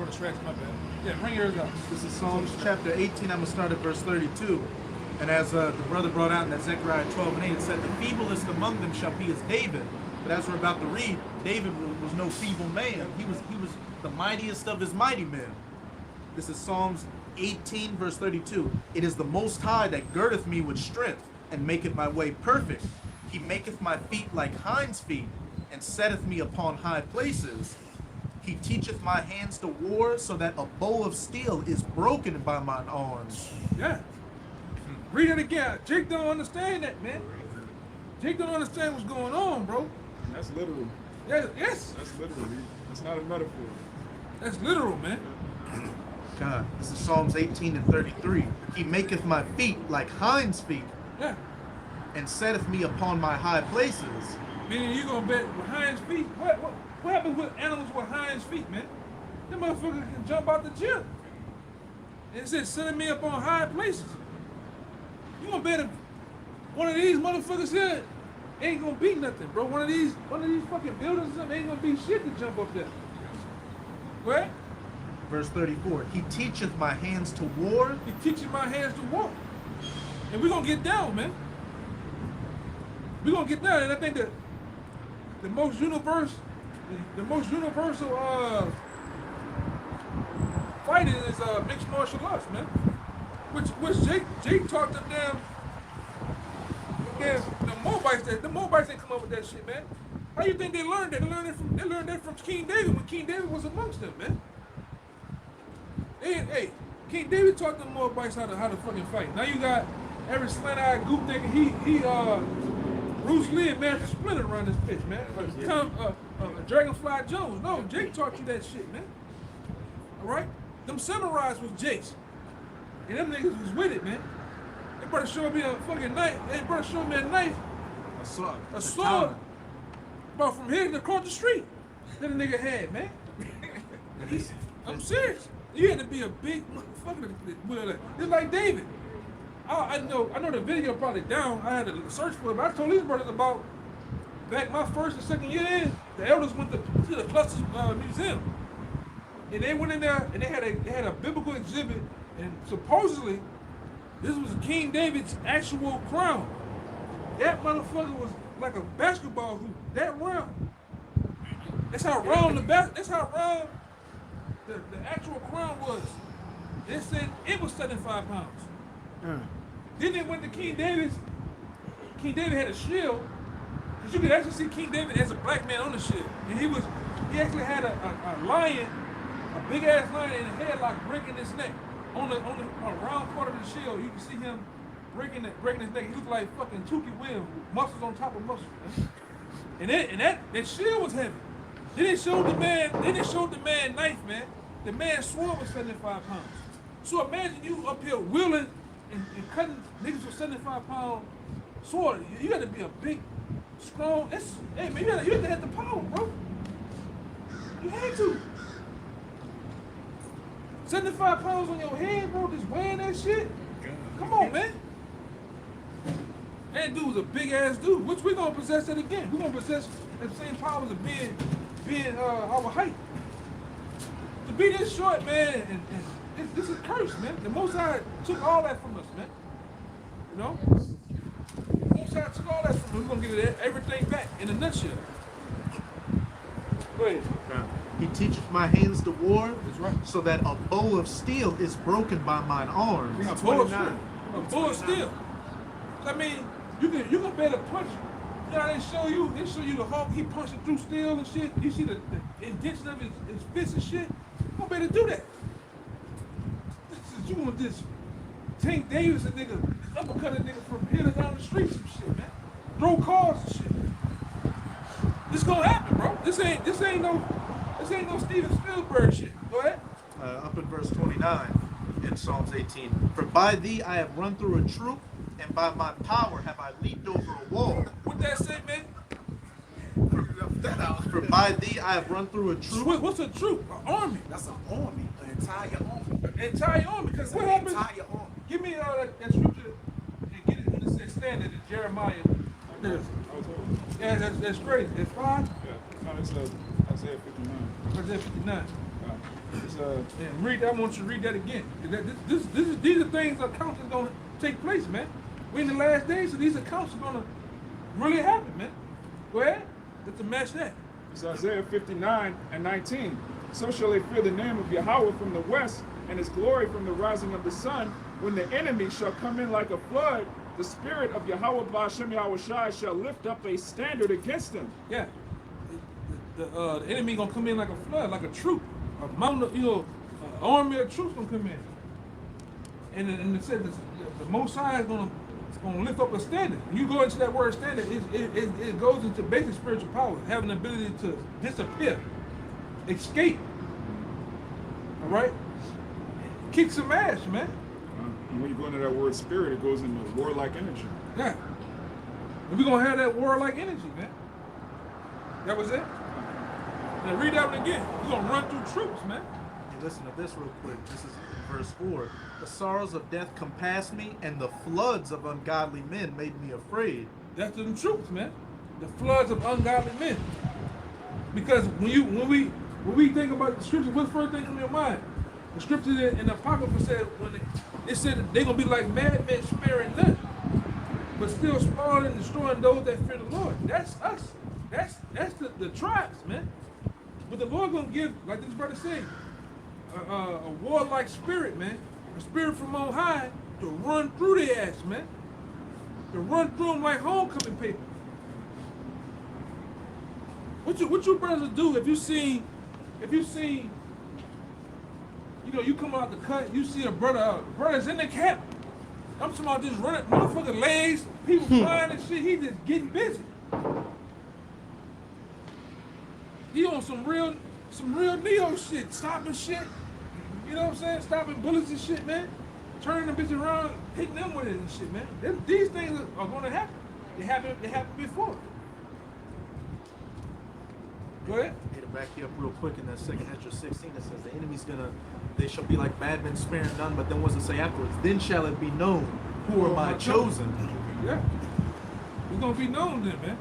Scratch, my bad. Yeah, bring yours up. This is Psalms chapter 18. I'm going to start at verse 32. And as the brother brought out in that Zechariah 12 and 8, it said, the feeblest among them shall be as David. But as we're about to read, David was no feeble man. He was the mightiest of his mighty men. This is Psalms 18, verse 32. It is the Most High that girdeth me with strength, and maketh my way perfect. He maketh my feet like hinds' feet, and setteth me upon high places. He teacheth my hands to war, so that a bow of steel is broken by mine arms. Yeah. Read it again. Jake don't understand that, man. Jake don't understand what's going on, bro. That's literal. Yes. That's literal. That's not a metaphor. That's literal, man. God, this is Psalms 18 and 33. He maketh my feet like hinds' feet, Yeah. and setteth me upon my high places. Meaning you gonna bet with hinds feet? What happens with animals with hinds feet, man? Them motherfuckers can jump out the gym. And it said sending me up on high places. You gonna bet if one of these motherfuckers here ain't gonna be nothing, bro. One of these fucking buildings or something ain't gonna be shit to jump up there. What? Verse 34. He teacheth my hands to war. He teaches my hands to walk. And we're gonna get down, man. We're gonna get down, and I think that the most universal fighting is mixed martial arts, man. Which Jake talked them down. The Moabites didn't come up with that shit, man. How you think they learned that? They learned that from King David when King David was amongst them, man. Hey, King David taught them Moabites how to fucking fight. Now you got every slant-eyed goop nigga, he Bruce Lee and Master Splinter around this bitch, man. Dragonfly Jones. No, Jake taught you that shit, man. Alright? Them samurais was Jake's. And them niggas was with it, man. They better show me a fucking knife. They better show me a knife. A sword. About from here to across the street. That a nigga had, man. I'm serious. You had to be a big motherfucker with that. It's like David. I know the video probably down. I had to search for it, but I told these brothers about back my first and second year in, the elders went to the Clusters Museum. And they went in there and they had a biblical exhibit, and supposedly this was King David's actual crown. That motherfucker was like a basketball hoop, that round. That's how round the actual crown was. They said it was 75 pounds. Then they went to King David's. King David had a shield, because you could actually see King David as a black man on the shield. And he actually had a lion, a big ass lion in a headlock breaking his neck. On the round part of the shield, you can see him breaking his neck. He looked like fucking Tukey Williams, muscles on top of muscles. Man. And that shield was heavy. Then they showed the man knife, man. The man's sword was 75 pounds. So imagine you up here wheeling and cutting niggas with 75-pound sword. You got to be a big, strong. Hey man, you had to have the power, bro. You had to. 75 pounds on your head, bro, just weighing that shit. Come on, man. That dude was a big ass dude. Which we gonna possess that again. We gonna possess the same powers of being our height. To be this short, man, and this is cursed, man. The Most High took all that from us, man. You know? The Most High took all that from us. We're gonna give it everything back in a nutshell. Go ahead. He teacheth my hands to war, That's right. so that a bow of steel is broken by mine arms. A bull of steel. I mean, you can better punch. You know, they show you the Hulk, he punching through steel and shit. You see the indentation of his fists and shit. You gonna better do that. You want this Tank Davis, a nigga, uppercut a nigga from here to down the street, some shit, man. Throw cars and shit. This gonna happen, bro. This ain't no Steven Spielberg shit. Go ahead. Up in verse 29 in Psalms 18. For by thee I have run through a troop, and by my power have I leaped over a wall. What that say, man? For by thee I have run through a troop. What's a troop? An army. That's an army, an entire army. An entire army. Because what happens? Entire army. Give me that scripture and get it when it says standard in Jeremiah. Yeah, that's crazy. It's 5? Yeah. No, it's Isaiah 59. Isaiah 59. It's, And read. I want you to read that again. These are things accounts that's gonna take place, man. We're in the last days, so these accounts are gonna really happen, man. Go ahead. Let's match that. it's Isaiah 59:19. So shall they fear the name of Yahweh from the west, and his glory from the rising of the sun. When the enemy shall come in like a flood, the spirit of Yahweh Ba'ashem Yahweh Shai shall lift up a standard against him. Yeah. The enemy gonna come in like a flood, like a troop, a mountain, an army of troops gonna come in. And it says the Most High is gonna lift up a standard. When you go into that word standard, it goes into basic spiritual power, having the ability to disappear, escape. All right, kick some ass, man. And when you go into that word spirit, it goes into warlike energy. Yeah, and we're gonna have that warlike energy, man. That was it. Now read that one again. We're gonna run through troops, man. Hey, listen to this real quick. This is verse 4. The sorrows of death compassed me, and the floods of ungodly men made me afraid. That's the troops, man. The floods of ungodly men. Because when we think about the scripture, what's the first thing in your mind? The scripture in the Apocrypha said it said they're gonna be like madmen sparing none, but still spoiling and destroying those that fear the Lord. That's us. That's the tribes, man. But the Lord gonna give, like this brother said, a warlike spirit, man. A spirit from on high to run through their ass, man. To run through them like homecoming paper. What you brothers do if you see, you come out the cut, you see a brother's in the camp. I'm talking about just running, motherfucking legs, people flying and shit. He just getting busy. He on some real Neo shit, stopping shit. You know what I'm saying? Stopping bullets and shit, man. Turning the bitch around, hitting them with it and shit, man. These things are gonna happen. They happened before. Go ahead. Hey, to back you up real quick in that second Ezra 16, it says the enemy's they shall be like madmen sparing none, but then what does it say afterwards? Then shall it be known who are my chosen. Yeah. We're gonna be known then, man.